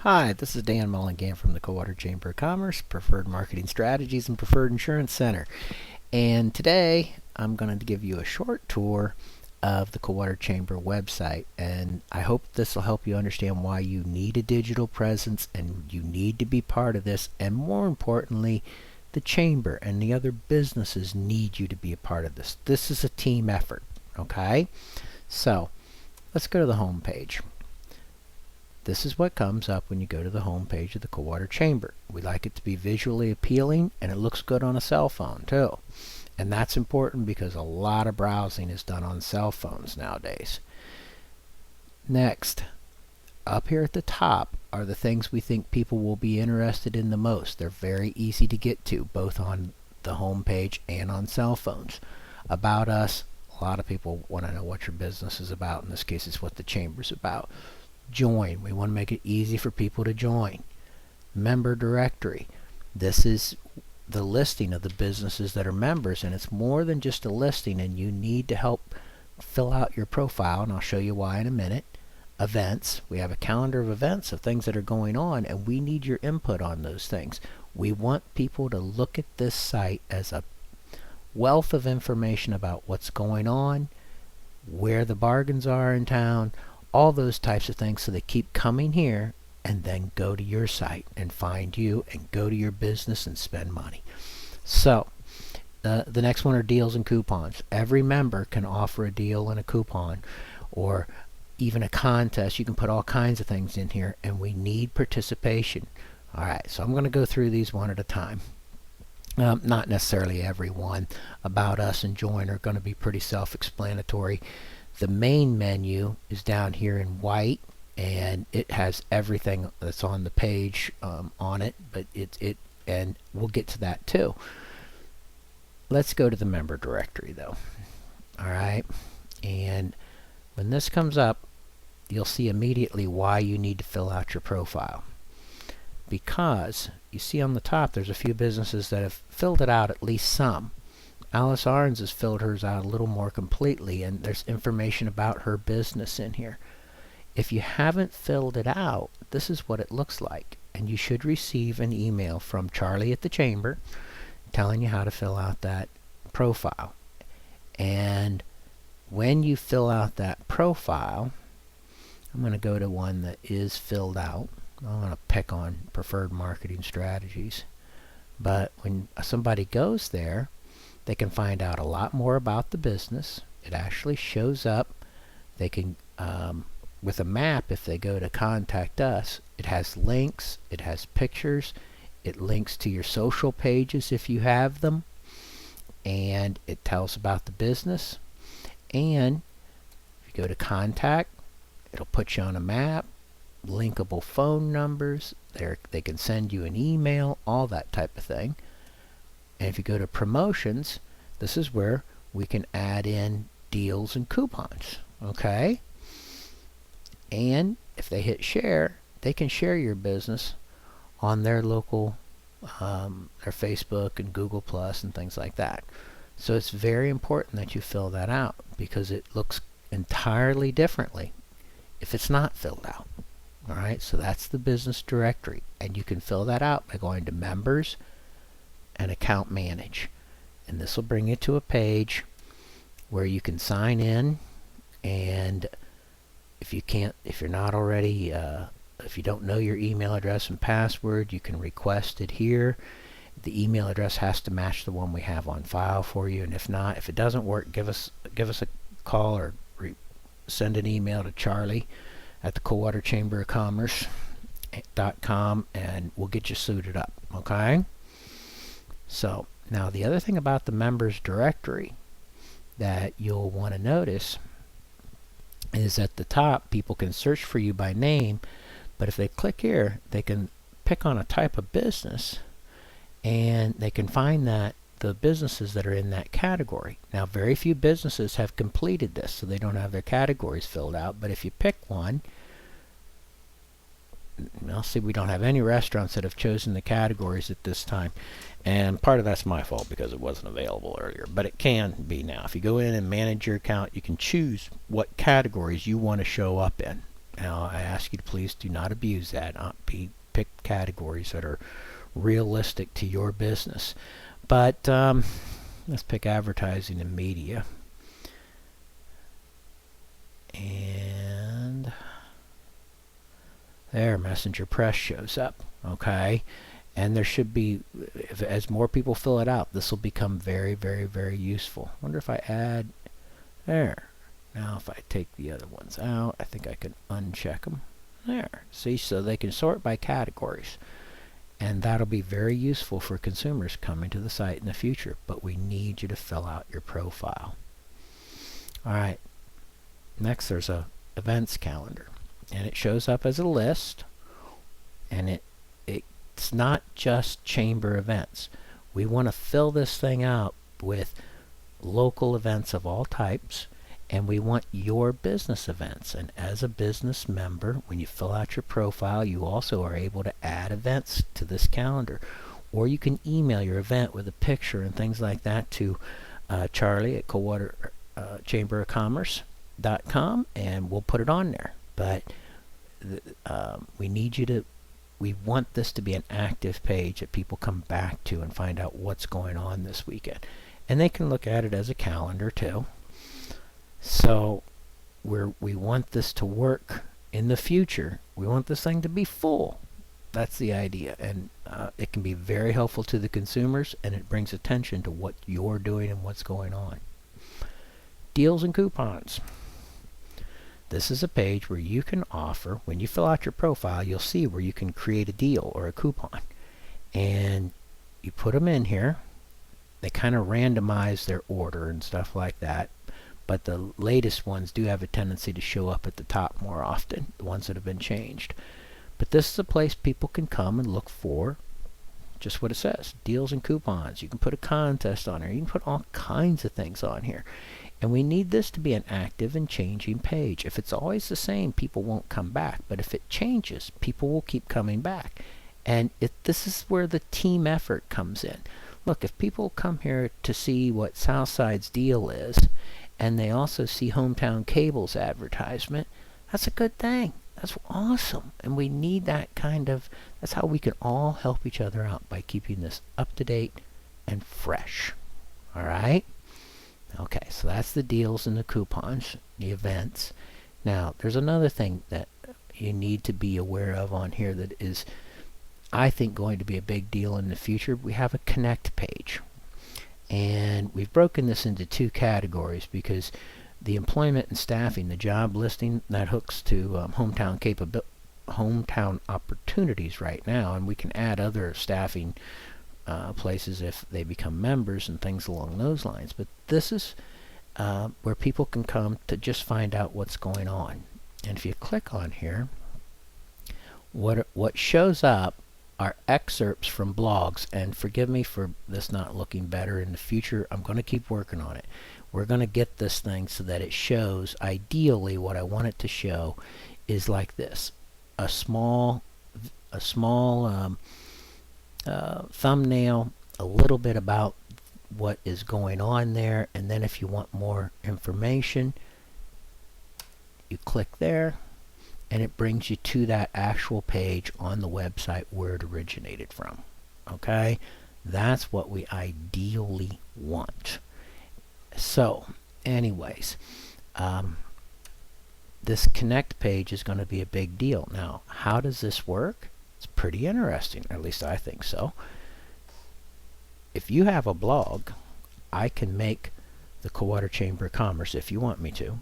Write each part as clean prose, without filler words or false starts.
Hi, this is Dan Mullingham from the Coldwater Chamber of Commerce, Preferred Marketing Strategies and Preferred Insurance Center. And today I'm going to give you a short tour of the Coldwater Chamber website. And I hope this will help you understand why you need a digital presence and you need to be part of this. And more importantly, the Chamber and the other businesses need you to be a part of this. This is a team effort, okay? So let's go to the home page. This is what comes up when you go to the home page of the Coldwater Chamber. We like it to be visually appealing and it looks good on a cell phone too. And that's important because a lot of browsing is done on cell phones nowadays. Next, up here at the top are the things we think people will be interested in the most. They're very easy to get to, both on the home page and on cell phones. About us, a lot of people want to know what your business is about. In this case, it's what the Chamber's about. Join. We want to make it easy for people to join. Member directory. This is the listing of the businesses that are members, and it's more than just a listing, and you need to help fill out your profile, and I'll show you why in a minute. Events. We have a calendar of events of things that are going on, and we need your input on those things. We want people to look at this site as a wealth of information about what's going on, where the bargains are in town, all those types of things, so they keep coming here and then go to your site and find you and go to your business and spend money. So the next one are deals and coupons. Every member can offer a deal and a coupon or even a contest. You can put all kinds of things in here, and we need participation. Alright, so I'm going to go through these one at a time. Not necessarily every one. About us and join are going to be pretty self-explanatory. The main menu is down here in white, and it has everything that's on the page on it, but and we'll get to that too. Let's go to the member directory though. Alright, and when this comes up, you'll see immediately why you need to fill out your profile. Because you see on the top there's a few businesses that have filled it out, at least some. Alice Arns has filled hers out a little more completely, and there's information about her business in here. If you haven't filled it out, this is what it looks like, and you should receive an email from Charlie at the Chamber telling you how to fill out that profile. And when you fill out that profile, I'm going to go to one that is filled out. I'm going to pick on Preferred Marketing Strategies. But when somebody goes there, they can find out a lot more about the business. It actually shows up. They can, with a map, if they go to Contact Us, it has links, it has pictures, it links to your social pages if you have them, and it tells about the business. And if you go to Contact, it'll put you on a map, linkable phone numbers, they can send you an email, all that type of thing. And if you go to promotions, this is where we can add in deals and coupons. Okay? And if they hit share, they can share your business on their local, their Facebook and Google Plus and things like that. So it's very important that you fill that out because it looks entirely differently if it's not filled out. Alright, so that's the business directory. And you can fill that out by going to members and account manage, and this will bring you to a page where you can sign in. And if you're not already, if you don't know your email address and password, you can request it here. The email address has to match the one we have on file for you, and if not, if it doesn't work, give us a call or send an email to Charlie at the Coldwater Chamber of Commerce.com, and we'll get you suited up. Okay? So now the other thing about the members directory that you'll want to notice is at the top people can search for you by name, but if they click here they can pick on a type of business and they can find that the businesses that are in that category. Now very few businesses have completed this, so they don't have their categories filled out, but if you pick one, I'll see we don't have any restaurants that have chosen the categories at this time, and part of that's my fault because it wasn't available earlier, but it can be now. If you go in and manage your account, you can choose what categories you want to show up in. Now, I ask you to please do not abuse that. Pick categories that are realistic to your business. But let's pick advertising and media. And there, Messenger Press shows up. Okay. And there should be, as more people fill it out, this will become very, very, very useful. Wonder if I add there. Now if I take the other ones out, I think I can uncheck them. There. See, so they can sort by categories. And that'll be very useful for consumers coming to the site in the future. But we need you to fill out your profile. Alright. Next there's a events calendar. And it shows up as a list. And it's not just chamber events. We want to fill this thing out with local events of all types, and we want your business events. And as a business member, when you fill out your profile, you also are able to add events to this calendar. Or you can email your event with a picture and things like that to Charlie at Coldwater Chamber of Commerce.com, and we'll put it on there. But we want this to be an active page that people come back to and find out what's going on this weekend. And they can look at it as a calendar too. So we want this to work in the future. We want this thing to be full. That's the idea. And it can be very helpful to the consumers, and it brings attention to what you're doing and what's going on. Deals and coupons. This is a page where you can offer, when you fill out your profile, you'll see where you can create a deal or a coupon. And you put them in here. They kind of randomize their order and stuff like that. But the latest ones do have a tendency to show up at the top more often, the ones that have been changed. But this is a place people can come and look for just what it says, deals and coupons. You can put a contest on here. You can put all kinds of things on here. And we need this to be an active and changing page. If it's always the same, people won't come back. But if it changes, people will keep coming back. And this is where the team effort comes in. Look, if people come here to see what Southside's deal is, and they also see Hometown Cable's advertisement, that's a good thing. That's awesome. And we need that that's how we can all help each other out, by keeping this up to date and fresh. Alright? Okay, so that's the deals and the coupons, the events. Now, there's another thing that you need to be aware of on here that is, I think, going to be a big deal in the future. We have a connect page. And we've broken this into two categories because the employment and staffing, the job listing, that hooks to hometown opportunities right now, and we can add other staffing places if they become members and things along those lines. But this is where people can come to just find out what's going on. And if you click on here, what shows up are excerpts from blogs. And forgive me for this not looking better in the future. I'm going to keep working on it. We're going to get this thing so that it shows, ideally what I want it to show is like this: a small thumbnail, a little bit about what is going on there, and then if you want more information, you click there and it brings you to that actual page on the website where it originated from. Okay, that's what we ideally want. So anyways, this connect page is going to be a big deal. Now, how does this work? It's pretty interesting, or at least I think so. If you have a blog, I can make the Coldwater Chamber of Commerce, if you want me to,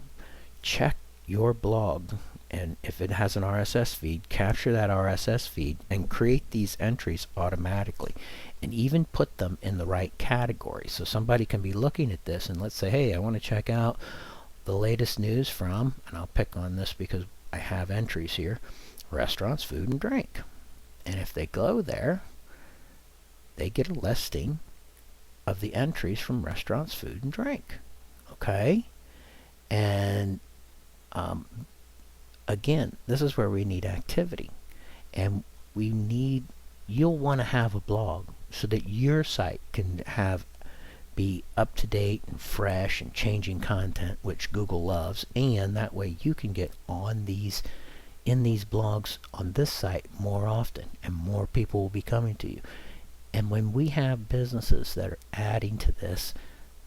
check your blog, and if it has an RSS feed, capture that RSS feed and create these entries automatically, and even put them in the right category. So somebody can be looking at this and let's say, hey, I want to check out the latest news from, and I'll pick on this because I have entries here, restaurants, food, and drink. And if they go there, they get a listing of the entries from restaurants, food, and drink. Okay? And again, this is where we need activity. And you'll want to have a blog so that your site can be up to date and fresh and changing content, which Google loves, and that way you can get on these in these blogs on this site more often, and more people will be coming to you. And when we have businesses that are adding to this,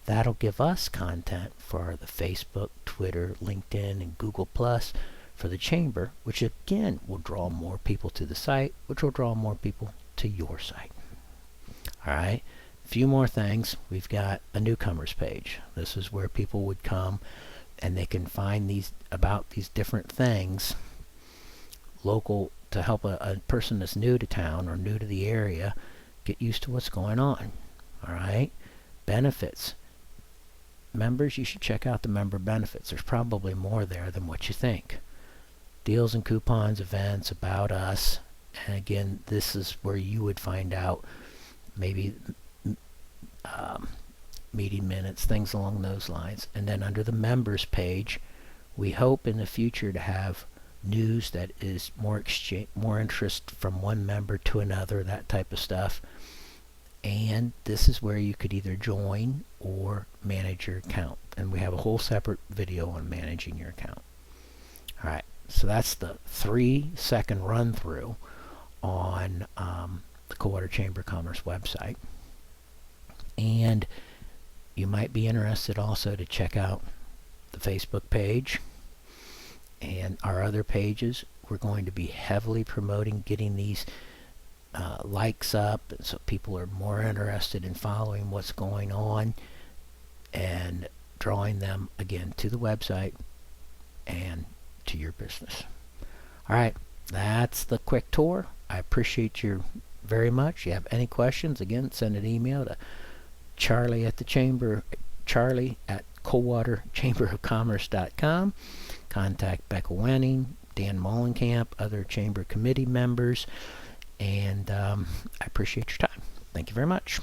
that'll give us content for the Facebook, Twitter, LinkedIn, and Google Plus for the chamber, which again will draw more people to the site, which will draw more people to your site. Alright, a few more things. We've got a newcomers page. This is where people would come and they can find these about these different things local to help a person that's new to town or new to the area get used to what's going on. Alright, benefits. Members, you should check out the member benefits. There's probably more there than what you think. Deals and coupons, events, about us, and again, this is where you would find out maybe meeting minutes, things along those lines. And then under the members page, we hope in the future to have news that is more interest from one member to another, that type of stuff. And this is where you could either join or manage your account. And we have a whole separate video on managing your account. Alright, so that's the 3-second run through on the Coldwater Chamber of Commerce website. And you might be interested also to check out the Facebook page and our other pages. We're going to be heavily promoting getting these likes up, so people are more interested in following what's going on and drawing them again to the website and to your business. Alright, that's the quick tour. I appreciate you very much. If you have any questions, again, send an email to Charlie at coldwaterchamberofcommerce.com. Contact Becca Wenning, Dan Mollenkamp, other chamber committee members, and I appreciate your time. Thank you very much.